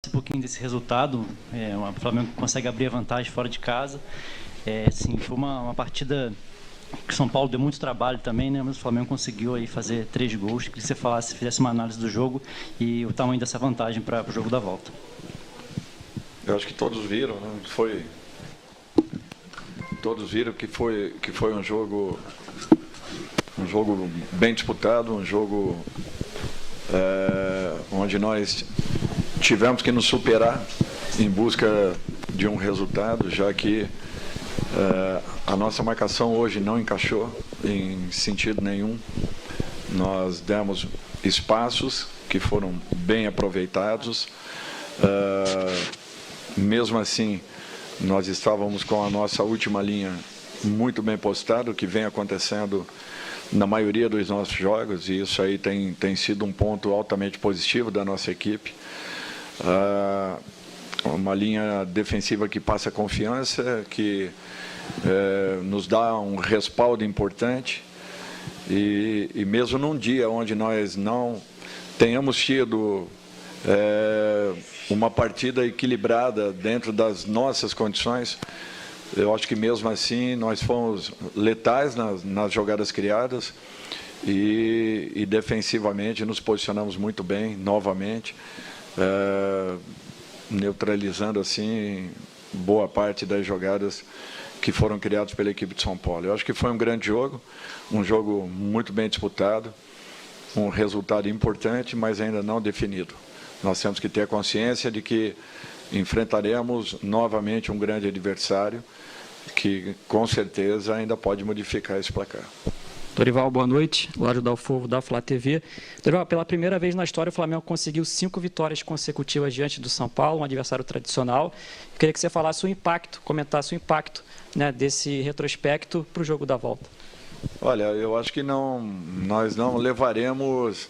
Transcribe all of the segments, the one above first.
um pouquinho desse resultado. O Flamengo consegue abrir a vantagem fora de casa. Sim, foi uma partida que o São Paulo deu muito trabalho também, né? Mas o Flamengo conseguiu aí fazer 3 gols. Queria que você fizesse uma análise do jogo e o tamanho dessa vantagem para o jogo da volta. Eu acho que todos viram, né? Todos viram que foi um jogo bem disputado, um jogo onde nós tivemos que nos superar em busca de um resultado, já que a nossa marcação hoje não encaixou em sentido nenhum. Nós demos espaços que foram bem aproveitados. Mesmo assim, nós estávamos com a nossa última linha muito bem postada, o que vem acontecendo na maioria dos nossos jogos, e isso aí tem sido um ponto altamente positivo da nossa equipe. Uma linha defensiva que passa confiança, que nos dá um respaldo importante, e mesmo num dia onde nós não tenhamos tido uma partida equilibrada dentro das nossas condições, eu acho que mesmo assim nós fomos letais nas jogadas criadas e defensivamente nos posicionamos muito bem novamente, neutralizando assim boa parte das jogadas que foram criadas pela equipe de São Paulo. Eu acho que foi um grande jogo, um jogo muito bem disputado, um resultado importante, mas ainda não definido. Nós temos que ter a consciência de que enfrentaremos novamente um grande adversário que, com certeza, ainda pode modificar esse placar. Dorival, boa noite. Lário Dalfovo, da Flá TV. Dorival, pela primeira vez na história, o Flamengo conseguiu 5 vitórias consecutivas diante do São Paulo, um adversário tradicional. Eu queria que você falasse o impacto, comentasse o impacto, né, desse retrospecto para o jogo da volta. Olha, eu acho que nós não levaremos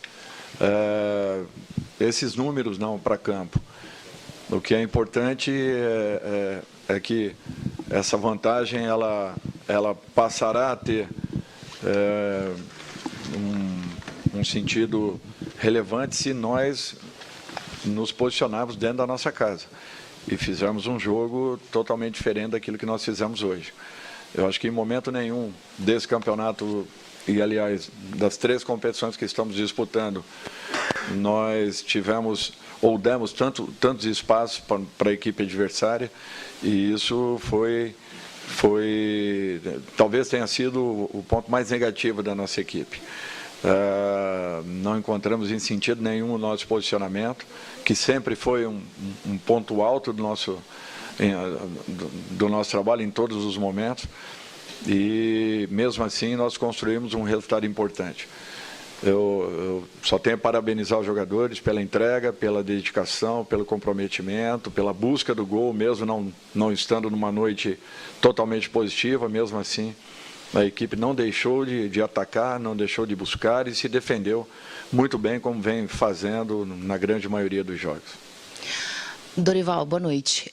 esses números para campo. O que é importante é que essa vantagem ela passará a ter um sentido relevante se nós nos posicionarmos dentro da nossa casa e fizermos um jogo totalmente diferente daquilo que nós fizemos hoje. Eu acho que em momento nenhum desse campeonato, e aliás das 3 competições que estamos disputando, nós tivemos ou demos tantos espaços para a equipe adversária, e isso talvez tenha sido o ponto mais negativo da nossa equipe. Não encontramos em sentido nenhum o nosso posicionamento, que sempre foi um ponto alto do nosso trabalho em todos os momentos, e mesmo assim nós construímos um resultado importante. Eu só tenho a parabenizar os jogadores pela entrega, pela dedicação, pelo comprometimento, pela busca do gol, mesmo não estando numa noite totalmente positiva. Mesmo assim, a equipe não deixou de atacar, não deixou de buscar e se defendeu muito bem, como vem fazendo na grande maioria dos jogos. Dorival, boa noite.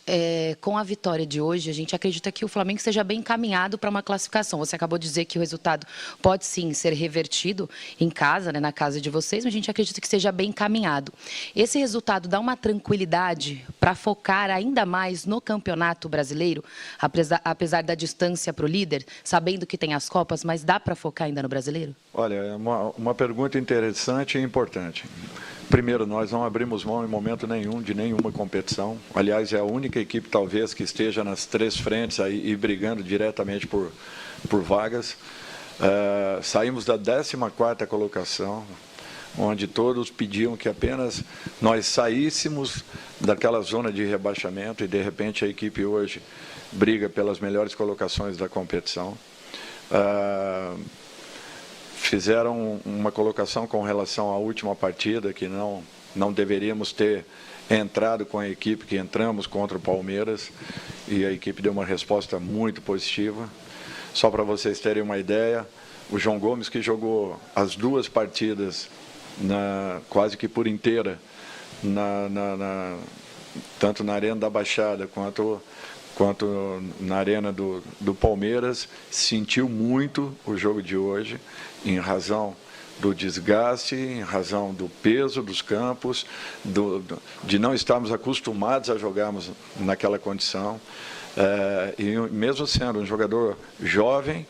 Com a vitória de hoje, a gente acredita que o Flamengo esteja bem encaminhado para uma classificação. Você acabou de dizer que o resultado pode sim ser revertido em casa, né, na casa de vocês, mas a gente acredita que esteja bem encaminhado. Esse resultado dá uma tranquilidade para focar ainda mais no Campeonato Brasileiro, apesar da distância para o líder, sabendo que tem as Copas, mas dá para focar ainda no Brasileiro? Olha, é uma pergunta interessante e importante. Primeiro, nós não abrimos mão em momento nenhum de nenhuma competição. Aliás, é a única equipe, talvez, que esteja nas 3 frentes aí, e brigando diretamente por vagas. Saímos da 14ª colocação, onde todos pediam que apenas nós saíssemos daquela zona de rebaixamento, e, de repente, a equipe hoje briga pelas melhores colocações da competição. Fizeram uma colocação com relação à última partida, que não deveríamos ter entrado com a equipe que entramos contra o Palmeiras, e a equipe deu uma resposta muito positiva. Só para vocês terem uma ideia, o João Gomes, que jogou as 2 partidas quase que por inteira, tanto na Arena da Baixada quanto na Arena do Palmeiras, sentiu muito o jogo de hoje, em razão do desgaste, em razão do peso dos campos, de não estarmos acostumados a jogarmos naquela condição. E mesmo sendo um jogador jovem,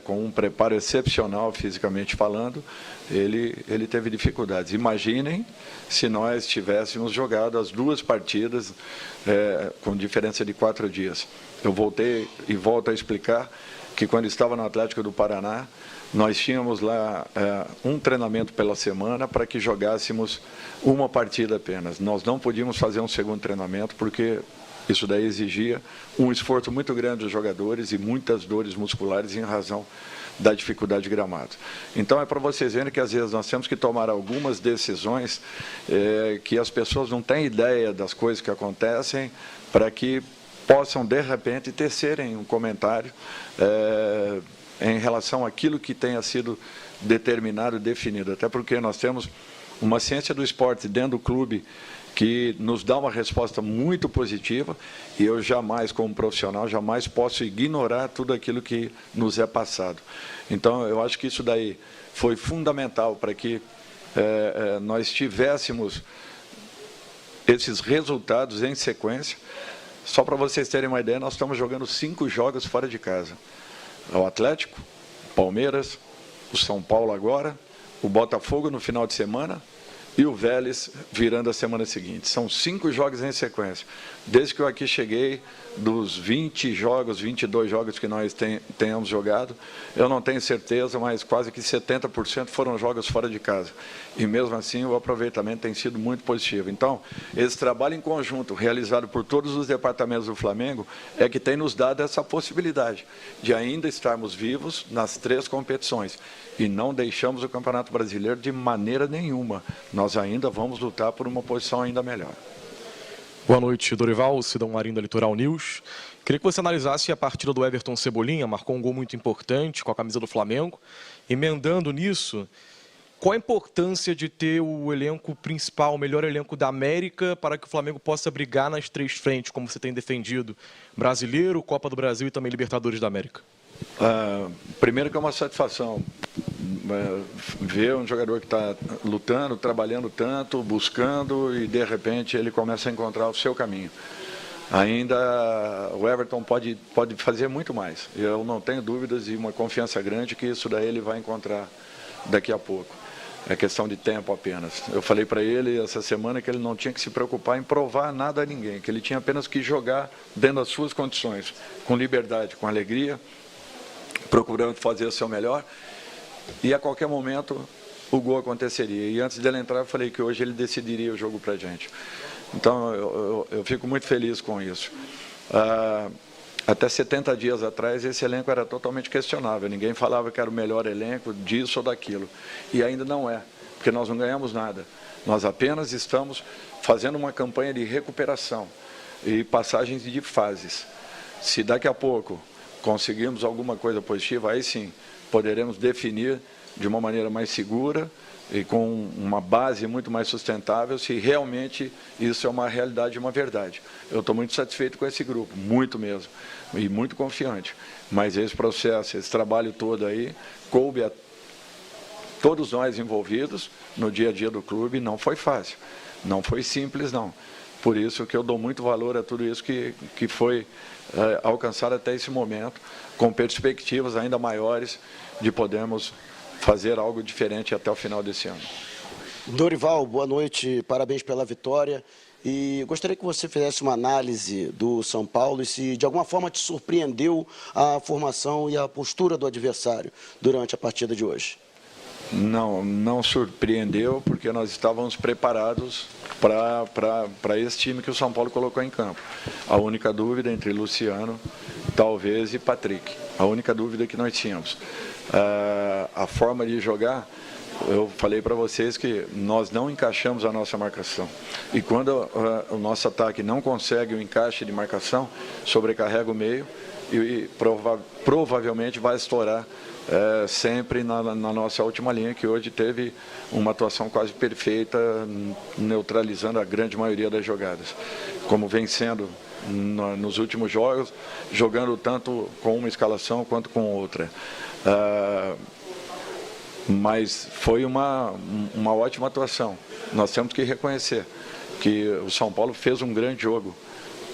com um preparo excepcional fisicamente falando, ele teve dificuldades. Imaginem se nós tivéssemos jogado as 2 partidas com diferença de 4 dias. Eu voltei e volto a explicar que quando estava no Atlético do Paraná, nós tínhamos lá um treinamento pela semana para que jogássemos uma partida apenas. Nós não podíamos fazer um segundo treinamento porque isso daí exigia um esforço muito grande dos jogadores e muitas dores musculares em razão da dificuldade de gramado. Então é para vocês verem que às vezes nós temos que tomar algumas decisões que as pessoas não têm ideia das coisas que acontecem para que possam de repente tecerem um comentário em relação àquilo que tenha sido determinado, definido. Até porque nós temos uma ciência do esporte dentro do clube que nos dá uma resposta muito positiva e eu jamais, como profissional, jamais posso ignorar tudo aquilo que nos é passado. Então, eu acho que isso daí foi fundamental para que nós tivéssemos esses resultados em sequência. Só para vocês terem uma ideia, nós estamos jogando 5 jogos fora de casa. O Atlético, Palmeiras, o São Paulo agora, o Botafogo no final de semana e o Vélez virando a semana seguinte. São 5 jogos em sequência. Desde que eu aqui cheguei, dos 20 jogos, 22 jogos que nós tenhamos jogado, eu não tenho certeza, mas quase que 70% foram jogos fora de casa. E mesmo assim o aproveitamento tem sido muito positivo. Então, esse trabalho em conjunto, realizado por todos os departamentos do Flamengo, é que tem nos dado essa possibilidade de ainda estarmos vivos nas 3 competições. E não deixamos o Campeonato Brasileiro de maneira nenhuma. Nós ainda vamos lutar por uma posição ainda melhor. Boa noite, Dorival, Cidão Marinho da Litoral News. Queria que você analisasse a partida do Everton Cebolinha, marcou um gol muito importante com a camisa do Flamengo. Emendando nisso, qual a importância de ter o elenco principal, o melhor elenco da América, para que o Flamengo possa brigar nas 3 frentes, como você tem defendido? Brasileiro, Copa do Brasil e também Libertadores da América. Primeiro que é uma satisfação ver um jogador que está lutando, trabalhando tanto, buscando e de repente ele começa a encontrar o seu caminho. Ainda o Everton pode fazer muito mais. Eu não tenho dúvidas e uma confiança grande que isso daí ele vai encontrar daqui a pouco. É questão de tempo apenas. Eu falei para ele essa semana que ele não tinha que se preocupar em provar nada a ninguém, que ele tinha apenas que jogar dentro das suas condições, com liberdade, com alegria, procurando fazer o seu melhor, e a qualquer momento o gol aconteceria. E antes dele entrar, eu falei que hoje ele decidiria o jogo para a gente. Então, eu fico muito feliz com isso. Até 70 dias atrás, esse elenco era totalmente questionável. Ninguém falava que era o melhor elenco disso ou daquilo. E ainda não é, porque nós não ganhamos nada. Nós apenas estamos fazendo uma campanha de recuperação e passagens de fases. Se daqui a pouco conseguirmos alguma coisa positiva, aí sim, poderemos definir de uma maneira mais segura e com uma base muito mais sustentável se realmente isso é uma realidade e uma verdade. Eu estou muito satisfeito com esse grupo, muito mesmo, e muito confiante. Mas esse processo, esse trabalho todo aí, coube a todos nós envolvidos no dia a dia do clube, não foi fácil, não foi simples não. Por isso que eu dou muito valor a tudo isso que foi alcançado até esse momento, com perspectivas ainda maiores de podermos fazer algo diferente até o final desse ano. Dorival, boa noite, parabéns pela vitória. E gostaria que você fizesse uma análise do São Paulo e se de alguma forma te surpreendeu a formação e a postura do adversário durante a partida de hoje. Não surpreendeu, porque nós estávamos preparados para esse time que o São Paulo colocou em campo. A única dúvida entre Luciano, talvez, e Patrick. A única dúvida que nós tínhamos. A forma de jogar, eu falei para vocês que nós não encaixamos a nossa marcação. E quando o nosso ataque não consegue o encaixe de marcação, sobrecarrega o meio e provavelmente vai estourar sempre na nossa última linha, que hoje teve uma atuação quase perfeita, neutralizando a grande maioria das jogadas. Como vem sendo nos últimos jogos, jogando tanto com uma escalação quanto com outra. mas foi uma ótima atuação. Nós temos que reconhecer que o São Paulo fez um grande jogo.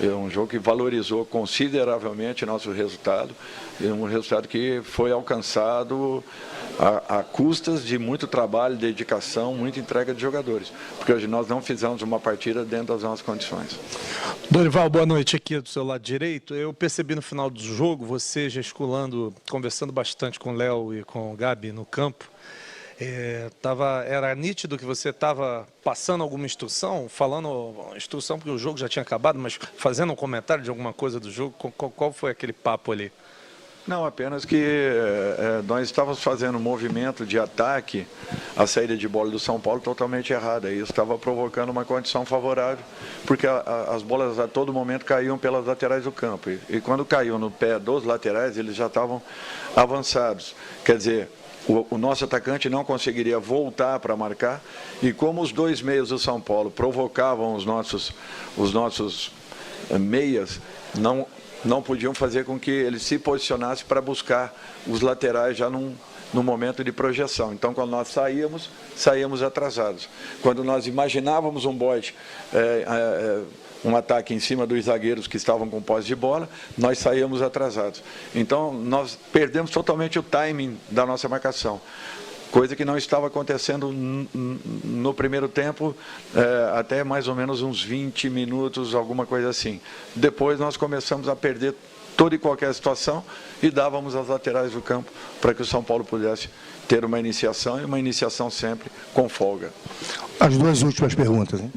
É um jogo que valorizou consideravelmente nosso resultado, um resultado que foi alcançado a custas de muito trabalho, dedicação, muita entrega de jogadores, porque hoje nós não fizemos uma partida dentro das nossas condições. Dorival, boa noite aqui do seu lado direito. Eu percebi no final do jogo você gesticulando, conversando bastante com o Léo e com o Gabi no campo. Era nítido que você estava passando alguma instrução, falando instrução porque o jogo já tinha acabado, mas fazendo um comentário de alguma coisa do jogo. Qual foi aquele papo ali? Não, apenas que nós estávamos fazendo um movimento de ataque, a saída de bola do São Paulo totalmente errada. E isso estava provocando uma condição favorável, porque as bolas a todo momento caíam pelas laterais do campo. E quando caiu no pé dos laterais, eles já estavam avançados. Quer dizer, o nosso atacante não conseguiria voltar para marcar, e como os dois meios do São Paulo provocavam os nossos meias, não podiam fazer com que ele se posicionasse para buscar os laterais já no momento de projeção. Então, quando nós saíamos atrasados. Quando nós imaginávamos um bote, um ataque em cima dos zagueiros que estavam com posse de bola, nós saíamos atrasados. Então, nós perdemos totalmente o timing da nossa marcação, coisa que não estava acontecendo no primeiro tempo, até mais ou menos uns 20 minutos, alguma coisa assim. Depois nós começamos a perder toda e qualquer situação e dávamos as laterais do campo para que o São Paulo pudesse ter uma iniciação, e uma iniciação sempre com folga. As duas últimas perguntas, hein?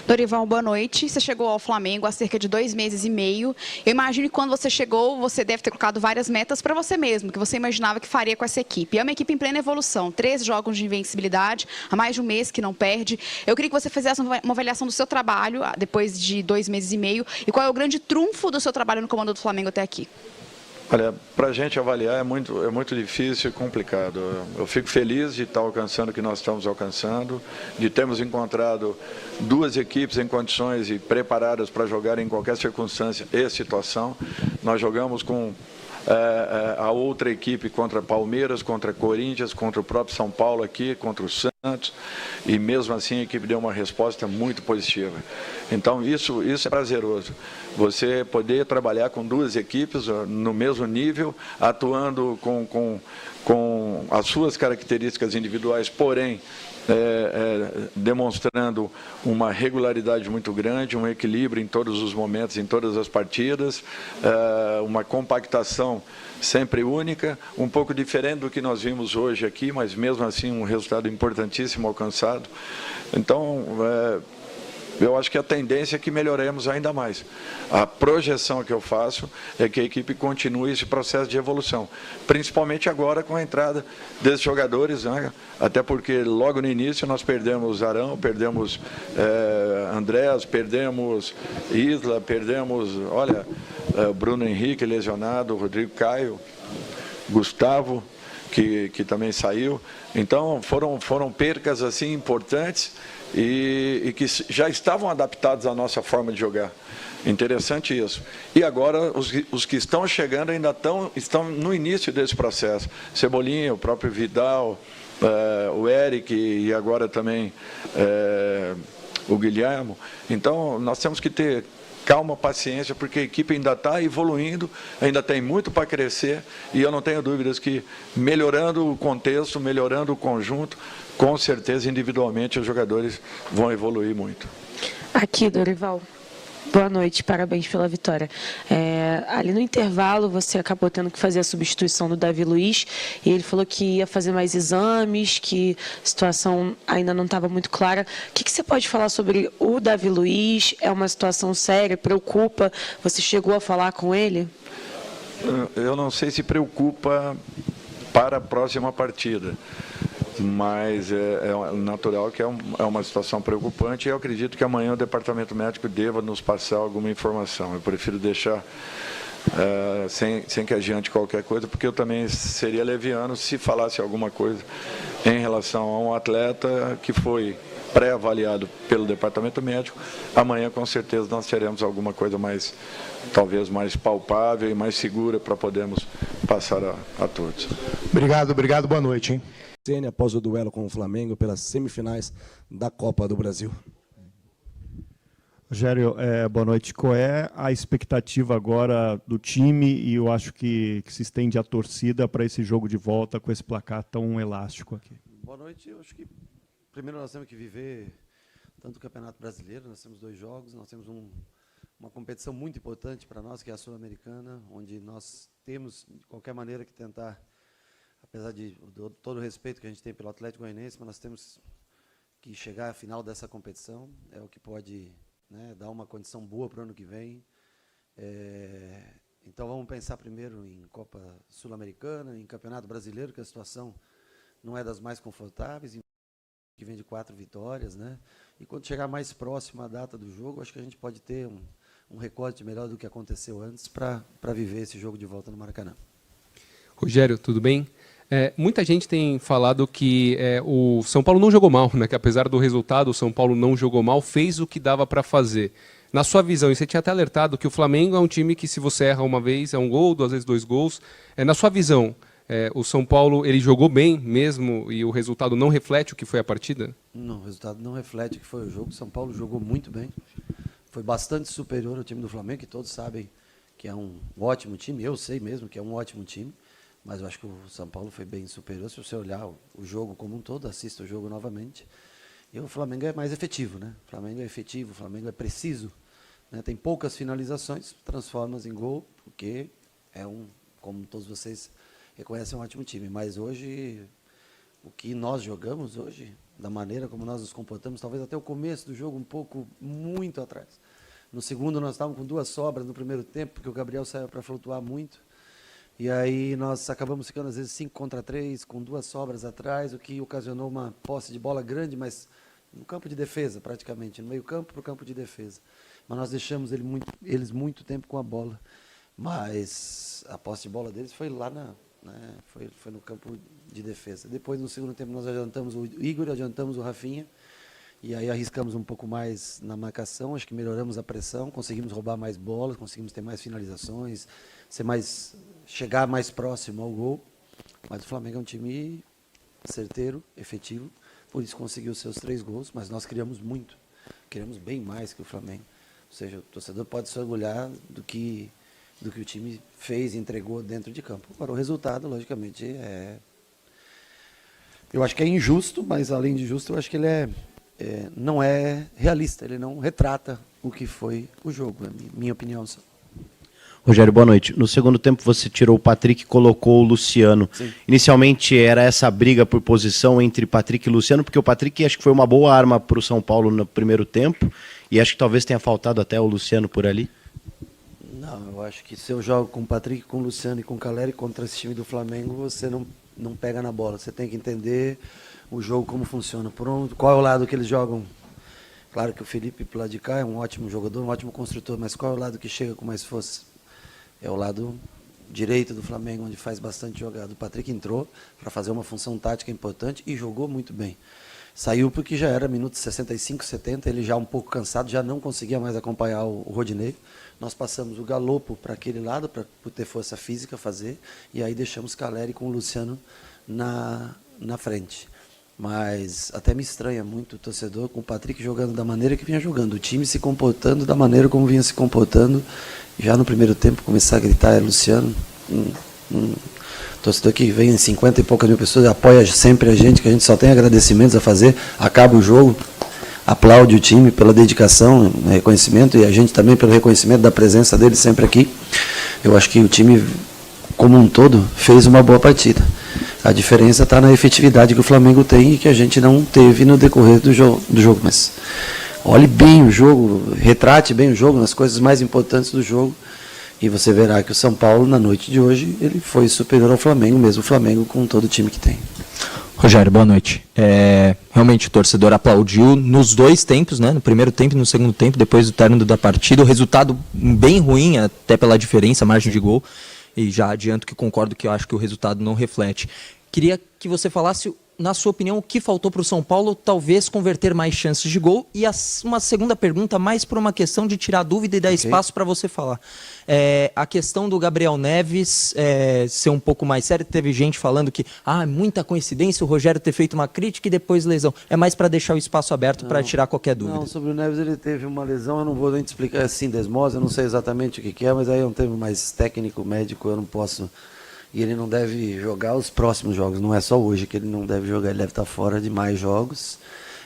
Dorival, boa noite. Você chegou ao Flamengo há cerca de 2 meses e meio. Eu imagino que quando você chegou, você deve ter colocado várias metas para você mesmo, que você imaginava que faria com essa equipe. É uma equipe em plena evolução, 13 jogos de invencibilidade, há mais de um mês que não perde. Eu queria que você fizesse uma avaliação do seu trabalho depois de 2 meses e meio e qual é o grande trunfo do seu trabalho no comando do Flamengo até aqui. Olha, para a gente avaliar é muito difícil e complicado. Eu fico feliz de estar alcançando o que nós estamos alcançando, de termos encontrado duas equipes em condições e preparadas para jogar em qualquer circunstância e situação. Nós jogamos com a outra equipe contra Palmeiras, contra Corinthians, contra o próprio São Paulo aqui, contra o Santos, e mesmo assim a equipe deu uma resposta muito positiva. Então isso é prazeroso, você poder trabalhar com duas equipes no mesmo nível, atuando com as suas características individuais, porém demonstrando uma regularidade muito grande, um equilíbrio em todos os momentos, em todas as partidas, uma compactação sempre única, um pouco diferente do que nós vimos hoje aqui, mas mesmo assim um resultado importantíssimo alcançado. Então, eu acho que a tendência é que melhoremos ainda mais. A projeção que eu faço é que a equipe continue esse processo de evolução, principalmente agora com a entrada desses jogadores, né? Até porque logo no início nós perdemos Arão, perdemos Andrés, perdemos Isla, perdemos, Bruno Henrique lesionado, Rodrigo Caio, Gustavo, que também saiu. Então foram percas assim importantes, e que já estavam adaptados à nossa forma de jogar. Interessante isso. E agora os que estão chegando ainda estão no início desse processo. Cebolinha, o próprio Vidal, o Eric e agora também o Guilherme. Então nós temos que ter calma, paciência, porque a equipe ainda está evoluindo, ainda tem muito para crescer, e eu não tenho dúvidas que melhorando o contexto, melhorando o conjunto, com certeza individualmente os jogadores vão evoluir muito. Aqui, Dorival. Boa noite, parabéns pela vitória. Ali no intervalo você acabou tendo que fazer a substituição do Davi Luiz e ele falou que ia fazer mais exames, que a situação ainda não estava muito clara. O que você pode falar sobre o Davi Luiz? É uma situação séria? Preocupa? Você chegou a falar com ele? Eu não sei se preocupa para a próxima partida, mas é natural que é uma situação preocupante, e eu acredito que amanhã o departamento médico deva nos passar alguma informação. Eu prefiro deixar sem que adiante qualquer coisa, porque eu também seria leviano se falasse alguma coisa em relação a um atleta que foi pré-avaliado pelo departamento médico. Amanhã, com certeza, nós teremos alguma coisa mais, talvez mais palpável e mais segura para podermos passar a todos. Obrigado, boa noite, hein? Após o duelo com o Flamengo pelas semifinais da Copa do Brasil. Rogério, boa noite. Qual é a expectativa agora do time e eu acho que se estende a torcida para esse jogo de volta com esse placar tão elástico aqui? Boa noite. Eu acho que primeiro nós temos que viver tanto o Campeonato Brasileiro, nós temos 2 jogos, nós temos uma competição muito importante para nós, que é a Sul-Americana, onde nós temos, de qualquer maneira, que tentar, apesar de todo o respeito que a gente tem pelo Atlético Goianiense, mas nós temos que chegar à final dessa competição, é o que pode, né, dar uma condição boa para o ano que vem. Então vamos pensar primeiro em Copa Sul-Americana, em Campeonato Brasileiro, que a situação não é das mais confortáveis, que vem de 4 vitórias, né? E quando chegar mais próximo à data do jogo, acho que a gente pode ter um recorte melhor do que aconteceu antes para viver esse jogo de volta no Maracanã. Rogério, tudo bem? Muita gente tem falado que o São Paulo não jogou mal, né? Que apesar do resultado, o São Paulo não jogou mal, fez o que dava para fazer. Na sua visão, e você tinha até alertado que o Flamengo é um time que, se você erra uma vez, é um gol, 2 vezes 2 gols. Na sua visão, o São Paulo ele jogou bem mesmo e o resultado não reflete o que foi a partida? Não, o resultado não reflete o que foi o jogo. O São Paulo jogou muito bem. Foi bastante superior ao time do Flamengo, que todos sabem que é um ótimo time. Eu sei mesmo que é um ótimo time. Mas eu acho que o São Paulo foi bem superior. Se você olhar o jogo como um todo, assista o jogo novamente. E o Flamengo é mais efetivo, né? O Flamengo é efetivo, o Flamengo é preciso, né? Tem poucas finalizações, transforma em gol, porque como todos vocês reconhecem, um ótimo time. Mas hoje, o que nós jogamos hoje, da maneira como nós nos comportamos, talvez até o começo do jogo muito atrás. No segundo nós estávamos com 2 sobras no primeiro tempo, porque o Gabriel saiu para flutuar muito. E aí nós acabamos ficando, às vezes, 5 contra 3, com 2 sobras atrás, o que ocasionou uma posse de bola grande, mas no campo de defesa, praticamente, no meio campo para o campo de defesa. Mas nós deixamos eles muito tempo com a bola. Mas a posse de bola deles foi lá foi no campo de defesa. Depois, no segundo tempo, nós adiantamos o Igor, adiantamos o Rafinha, e aí arriscamos um pouco mais na marcação, acho que melhoramos a pressão, conseguimos roubar mais bolas, conseguimos ter mais finalizações, chegar mais próximo ao gol. Mas o Flamengo é um time certeiro, efetivo, por isso conseguiu seus 3 gols, mas nós criamos muito, criamos bem mais que o Flamengo. Ou seja, o torcedor pode se orgulhar do que o time fez e entregou dentro de campo. Agora, o resultado, logicamente, eu acho que é injusto, mas além de justo, eu acho que ele não é realista, ele não retrata o que foi o jogo, é minha opinião. Rogério, boa noite. No segundo tempo você tirou o Patrick e colocou o Luciano. Sim. Inicialmente era essa briga por posição entre Patrick e Luciano, porque o Patrick acho que foi uma boa arma para o São Paulo no primeiro tempo, e acho que talvez tenha faltado até o Luciano por ali. Não, eu acho que se eu jogo com o Patrick, com o Luciano e com o Caleri contra esse time do Flamengo, você não pega na bola. Você tem que entender o jogo, como funciona. Qual é o lado que eles jogam? Claro que o Felipe, pro lado de cá, é um ótimo jogador, um ótimo construtor, mas qual é o lado que chega com mais força? É o lado direito do Flamengo, onde faz bastante jogada. O Patrick entrou para fazer uma função tática importante e jogou muito bem. Saiu porque já era minutos 65, 70, ele já um pouco cansado, já não conseguia mais acompanhar o Rodinei. Nós passamos o Galopo para aquele lado, para ter força física, fazer, e aí deixamos Caleri com o Luciano na frente. Mas até me estranha muito o torcedor com o Patrick jogando da maneira que vinha jogando, o time se comportando da maneira como vinha se comportando. Já no primeiro tempo começar a gritar, Luciano, torcedor que vem em 50 e poucas mil pessoas, apoia sempre a gente, que a gente só tem agradecimentos a fazer, acaba o jogo, aplaude o time pela dedicação, reconhecimento, e a gente também pelo reconhecimento da presença dele sempre aqui. Eu acho que o time, como um todo, fez uma boa partida. A diferença está na efetividade que o Flamengo tem e que a gente não teve no decorrer do jogo. Mas olhe bem o jogo, retrate bem o jogo, nas coisas mais importantes do jogo, e você verá que o São Paulo, na noite de hoje, ele foi superior ao Flamengo, mesmo o Flamengo com todo o time que tem. Rogério, boa noite. Realmente o torcedor aplaudiu nos 2 tempos, né? No primeiro tempo e no segundo tempo, depois do término da partida. O resultado bem ruim, até pela diferença, margem de gol. E já adianto que concordo que eu acho que o resultado não reflete. Queria que você falasse na sua opinião, o que faltou para o São Paulo talvez converter mais chances de gol? E uma segunda pergunta, mais por uma questão de tirar dúvida e dar espaço para você falar. A questão do Gabriel Neves ser um pouco mais sério, teve gente falando que é muita coincidência o Rogério ter feito uma crítica e depois lesão. É mais para deixar o espaço aberto para tirar qualquer dúvida. Não, sobre o Neves ele teve uma lesão, eu não vou nem te explicar assim, desmose, eu não sei exatamente o que é, mas aí é um termo mais técnico, médico, eu não posso... E ele não deve jogar os próximos jogos, não é só hoje que ele não deve jogar, ele deve estar fora de mais jogos.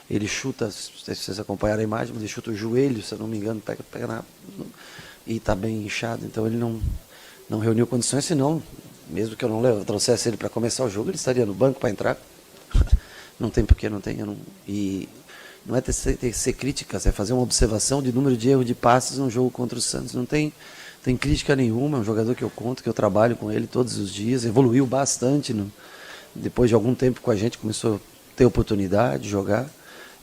Ele chuta, se vocês acompanharam a imagem, mas ele chuta o joelho, se eu não me engano, e está bem inchado, então ele não reuniu condições, senão, mesmo que eu não trouxesse ele para começar o jogo, ele estaria no banco para entrar. Não tem porquê, não tem. E não é ter críticas, é fazer uma observação de número de erros de passes num jogo contra o Santos. Não tem crítica nenhuma, é um jogador que eu conto, que eu trabalho com ele todos os dias, evoluiu bastante, depois de algum tempo com a gente, começou a ter oportunidade de jogar.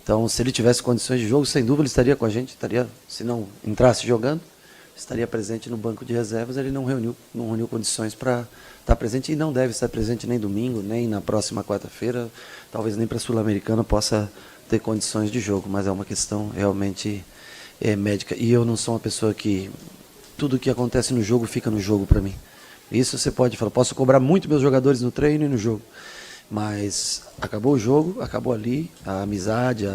Então, se ele tivesse condições de jogo, sem dúvida ele estaria com a gente, se não entrasse jogando, estaria presente no banco de reservas. Ele não reuniu condições para estar presente e não deve estar presente nem domingo, nem na próxima quarta-feira, talvez nem para a Sul-Americana possa ter condições de jogo, mas é uma questão realmente médica. E eu não sou uma pessoa que... Tudo que acontece no jogo fica no jogo para mim. Isso você pode falar. Posso cobrar muito meus jogadores no treino e no jogo. Mas acabou o jogo, acabou ali. A amizade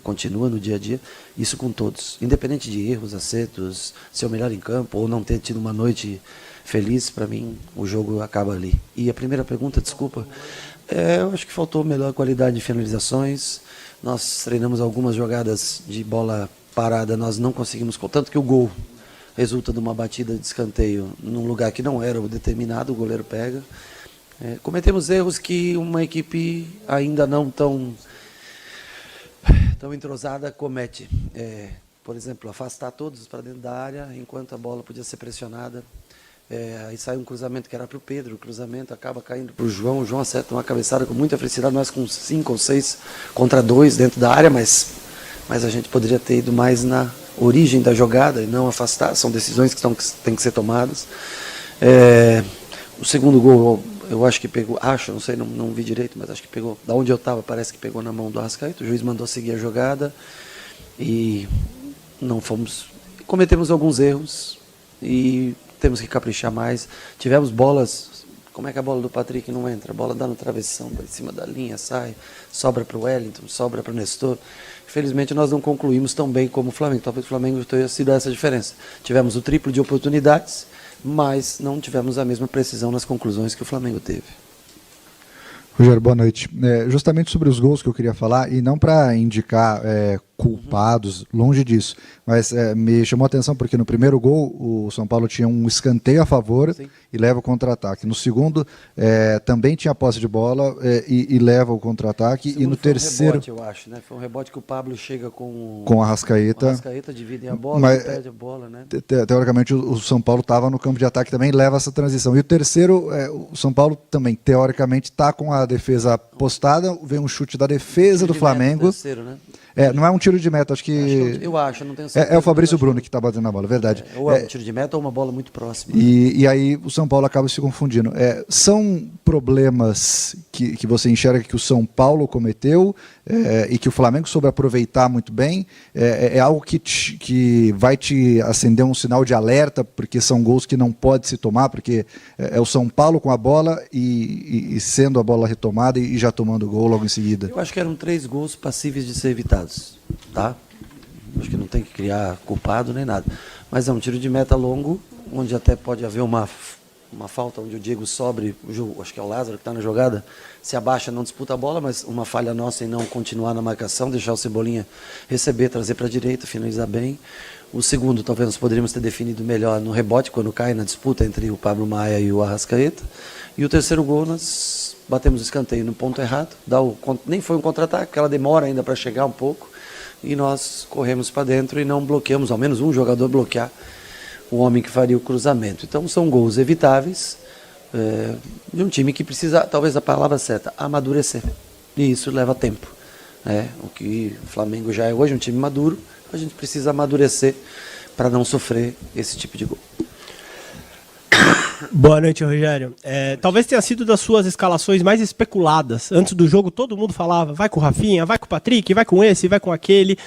continua no dia a dia. Isso com todos. Independente de erros, acertos, ser o melhor em campo ou não ter tido uma noite feliz, para mim o jogo acaba ali. E a primeira pergunta, desculpa. Eu acho que faltou melhor qualidade de finalizações. Nós treinamos algumas jogadas de bola parada, nós não conseguimos, tanto que o gol resulta de uma batida de escanteio num lugar que não era o determinado, o goleiro pega. Cometemos erros que uma equipe ainda não tão entrosada comete. Por exemplo, afastar todos para dentro da área, enquanto a bola podia ser pressionada. Aí sai um cruzamento que era para o Pedro, o cruzamento acaba caindo para o João acerta uma cabeçada com muita felicidade, nós com 5 ou 6 contra 2 dentro da área, mas a gente poderia ter ido mais na origem da jogada e não afastar. São decisões que têm que ser tomadas. O segundo gol, eu acho que pegou, não sei, não vi direito, mas acho que pegou, da onde eu estava, parece que pegou na mão do Arrascaeta. O juiz mandou seguir a jogada e cometemos alguns erros e temos que caprichar mais. Tivemos bolas, como é que a bola do Patrick não entra? A bola dá no travessão, em cima da linha, sai, sobra para o Wellington, sobra para o Nestor. Infelizmente nós não concluímos tão bem como o Flamengo. Talvez o Flamengo tenha sido essa a diferença. Tivemos o triplo de oportunidades, mas não tivemos a mesma precisão nas conclusões que o Flamengo teve. Rogério, boa noite. Justamente sobre os gols que eu queria falar, e não para indicar culpados, longe disso, mas me chamou a atenção porque no primeiro gol o São Paulo tinha um escanteio a favor e leva o contra-ataque. No segundo também tinha posse de bola e leva o contra-ataque. E no terceiro... Foi um rebote, eu acho, né? Foi um rebote que o Pablo chega com a Arrascaeta. O Arrascaeta dividem a bola, mas, perde a bola, né? Teoricamente o São Paulo estava no campo de ataque também, leva essa transição. E o terceiro, o São Paulo também, teoricamente, está com a defesa postada, vem um chute da defesa do Flamengo. Terceiro, né? Não é um tiro de meta, acho que... Eu acho, não tenho certeza. É o Fabrício Bruno que está batendo na bola, verdade. Ou é um tiro de meta ou uma bola muito próxima. E aí o São Paulo acaba se confundindo. São problemas que você enxerga que o São Paulo cometeu e que o Flamengo soube aproveitar muito bem? É algo que vai te acender um sinal de alerta, porque são gols que não pode se tomar, porque é o São Paulo com a bola e sendo a bola retomada e já tomando gol logo em seguida? Eu acho que eram 3 gols passíveis de ser evitados. Tá? Acho que não tem que criar culpado nem nada. Mas é um tiro de meta longo, onde até pode haver uma falta, onde o Diego Sobre, acho que é o Lázaro que está na jogada, se abaixa, não disputa a bola, mas uma falha nossa em não continuar na marcação, deixar o Cebolinha receber, trazer para a direita, finalizar bem. O segundo, talvez nós poderíamos ter definido melhor no rebote, quando cai na disputa entre o Pablo Maia e o Arrascaeta. E o terceiro gol, nós batemos o escanteio no ponto errado, nem foi um contra-ataque, porque ela demora ainda para chegar um pouco, e nós corremos para dentro e não bloqueamos, ao menos um jogador bloquear o homem que faria o cruzamento. Então são gols evitáveis de um time que precisa, talvez a palavra certa, amadurecer. E isso leva tempo. O que o Flamengo já é hoje, um time maduro, a gente precisa amadurecer para não sofrer esse tipo de gol. Boa noite, Rogério. Talvez tenha sido das suas escalações mais especuladas. Antes do jogo, todo mundo falava, vai com o Rafinha, vai com o Patrick, vai com esse, vai com aquele.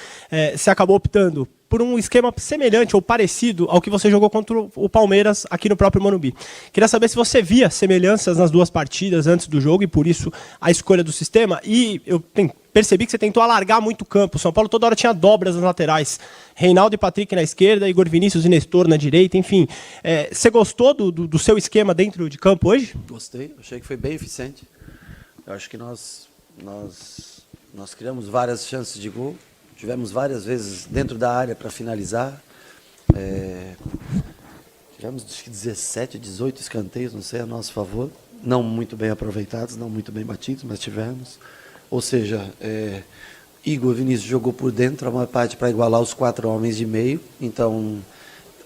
Você acabou optando por um esquema semelhante ou parecido ao que você jogou contra o Palmeiras aqui no próprio Morumbi. Queria saber se você via semelhanças nas duas partidas antes do jogo e por isso a escolha do sistema. E eu percebi que você tentou alargar muito o campo. O São Paulo toda hora tinha dobras nas laterais. Reinaldo e Patrick na esquerda, Igor Vinícius e Nestor na direita, enfim. Você gostou do seu esquema dentro de campo hoje? Gostei, achei que foi bem eficiente. Eu acho que nós criamos várias chances de gol. Tivemos várias vezes dentro da área para finalizar. Tivemos acho que 17, 18 escanteios, não sei, a nosso favor. Não muito bem aproveitados, não muito bem batidos, mas tivemos. Ou seja, Igor Vinícius jogou por dentro, a maior parte para igualar os 4 homens de meio. Então,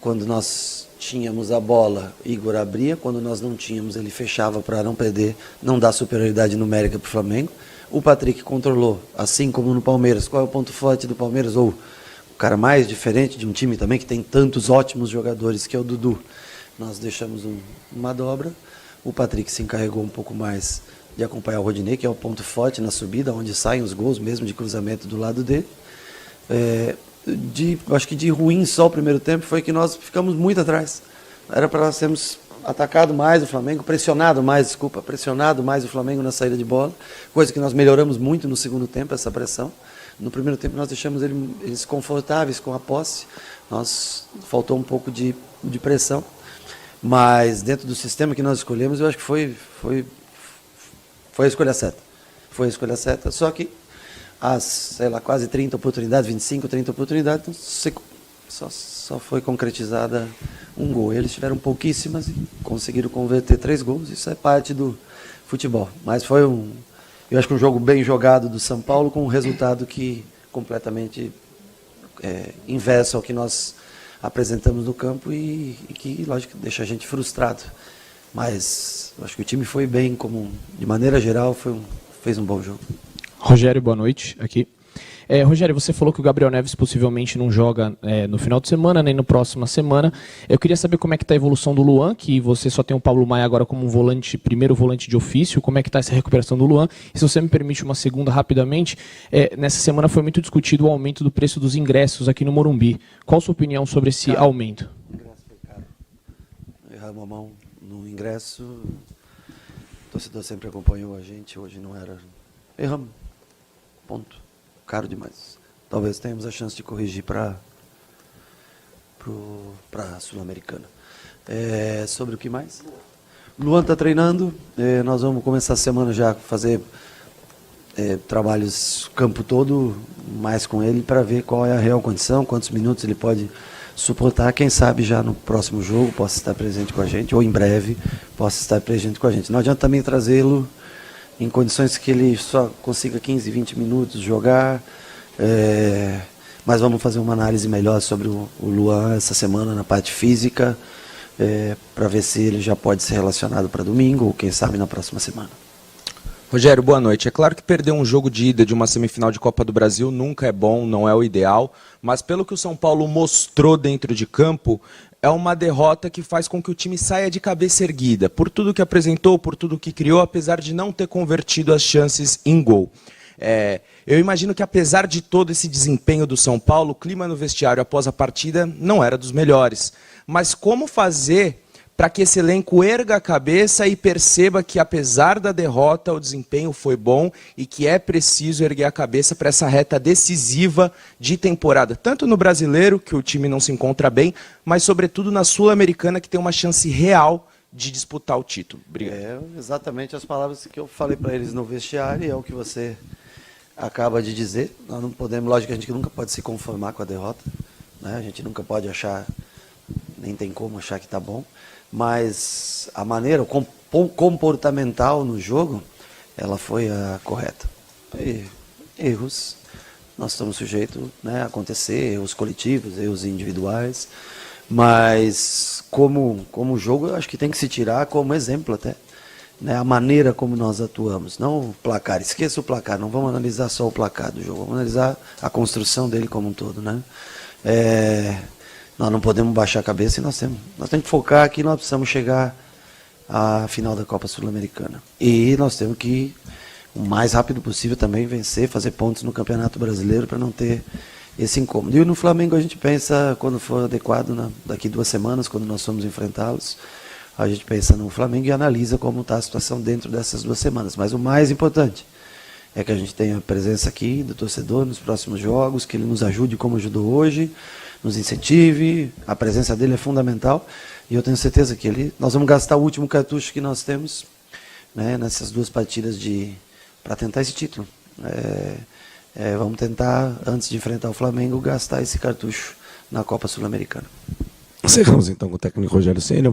quando nós tínhamos a bola, Igor abria. Quando nós não tínhamos, ele fechava para não perder, não dar superioridade numérica para o Flamengo. O Patrick controlou, assim como no Palmeiras. Qual é o ponto forte do Palmeiras? Ou o cara mais diferente de um time também que tem tantos ótimos jogadores, que é o Dudu. Nós deixamos uma dobra. O Patrick se encarregou um pouco mais de acompanhar o Rodinei, que é o ponto forte na subida, onde saem os gols mesmo de cruzamento do lado dele. Acho que de ruim só o primeiro tempo foi que nós ficamos muito atrás. Era para nós termos atacado mais o Flamengo, pressionado mais o Flamengo na saída de bola, coisa que nós melhoramos muito no segundo tempo, essa pressão. No primeiro tempo nós deixamos eles confortáveis com a posse, faltou um pouco de pressão, mas dentro do sistema que nós escolhemos, eu acho que foi a escolha certa. Foi a escolha certa, só que quase 30 oportunidades, 25, 30 oportunidades, só foi concretizada um gol. Eles tiveram pouquíssimas e conseguiram converter 3 gols. Isso é parte do futebol. Mas foi eu acho que um jogo bem jogado do São Paulo, com um resultado que completamente inverso ao que nós apresentamos no campo e que, lógico, deixa a gente frustrado. Mas eu acho que o time foi bem, de maneira geral, fez um bom jogo. Rogério, boa noite. Aqui. Rogério, você falou que o Gabriel Neves possivelmente não joga no final de semana, nem na próxima semana. Eu queria saber como é que está a evolução do Luan, que você só tem o Pablo Maia agora como primeiro volante de ofício. Como é que está essa recuperação do Luan? E se você me permite uma segunda rapidamente, nessa semana foi muito discutido o aumento do preço dos ingressos aqui no Morumbi. Qual a sua opinião sobre esse aumento? O ingresso foi caro. Erramos a mão no ingresso. O torcedor sempre acompanhou a gente, hoje não era. Erramos. Ponto. Caro demais. Talvez tenhamos a chance de corrigir para a Sul-Americana. Sobre o que mais? Luan está treinando. Nós vamos começar a semana já a fazer trabalhos campo todo, mais com ele, para ver qual é a real condição, quantos minutos ele pode suportar. Quem sabe já no próximo jogo possa estar presente com a gente, ou em breve possa estar presente com a gente. Não adianta também trazê-lo em condições que ele só consiga 15, 20 minutos jogar, mas vamos fazer uma análise melhor sobre o Luan essa semana na parte física, para ver se ele já pode ser relacionado para domingo, ou quem sabe na próxima semana. Rogério, boa noite. É claro que perder um jogo de ida de uma semifinal de Copa do Brasil nunca é bom, não é o ideal, mas pelo que o São Paulo mostrou dentro de campo, é uma derrota que faz com que o time saia de cabeça erguida, por tudo que apresentou, por tudo que criou, apesar de não ter convertido as chances em gol. Eu imagino que apesar de todo esse desempenho do São Paulo, o clima no vestiário após a partida não era dos melhores. Mas como fazer para que esse elenco erga a cabeça e perceba que, apesar da derrota, o desempenho foi bom e que é preciso erguer a cabeça para essa reta decisiva de temporada, tanto no Brasileiro, que o time não se encontra bem, mas sobretudo na Sul-Americana, que tem uma chance real de disputar o título. Obrigado. Exatamente as palavras que eu falei para eles no vestiário, é o que você acaba de dizer. Nós não podemos, lógico que a gente nunca pode se conformar com a derrota, né? A gente nunca pode achar, nem tem como achar que está bom, mas a maneira comportamental no jogo, ela foi a correta. Erros, nós estamos sujeitos, né, a acontecer, erros coletivos, erros individuais, mas como jogo eu acho que tem que se tirar como exemplo até, né, a maneira como nós atuamos, não o placar, esqueça o placar, não vamos analisar só o placar do jogo, vamos analisar a construção dele como um todo, né? Nós não podemos baixar a cabeça e nós temos que focar aqui, nós precisamos chegar a final da Copa Sul-Americana. E nós temos que, o mais rápido possível, também vencer, fazer pontos no Campeonato Brasileiro para não ter esse incômodo. E no Flamengo a gente pensa, quando for adequado, daqui 2 semanas, quando nós formos enfrentá-los, a gente pensa no Flamengo e analisa como está a situação dentro dessas 2 semanas. Mas o mais importante é que a gente tenha a presença aqui do torcedor nos próximos jogos, que ele nos ajude como ajudou hoje, nos incentive, a presença dele é fundamental. E eu tenho certeza que nós vamos gastar o último cartucho que nós temos, né, nessas 2 partidas para tentar esse título. Vamos tentar, antes de enfrentar o Flamengo, gastar esse cartucho na Copa Sul-Americana. Encerramos então com o técnico Rogério Ceni.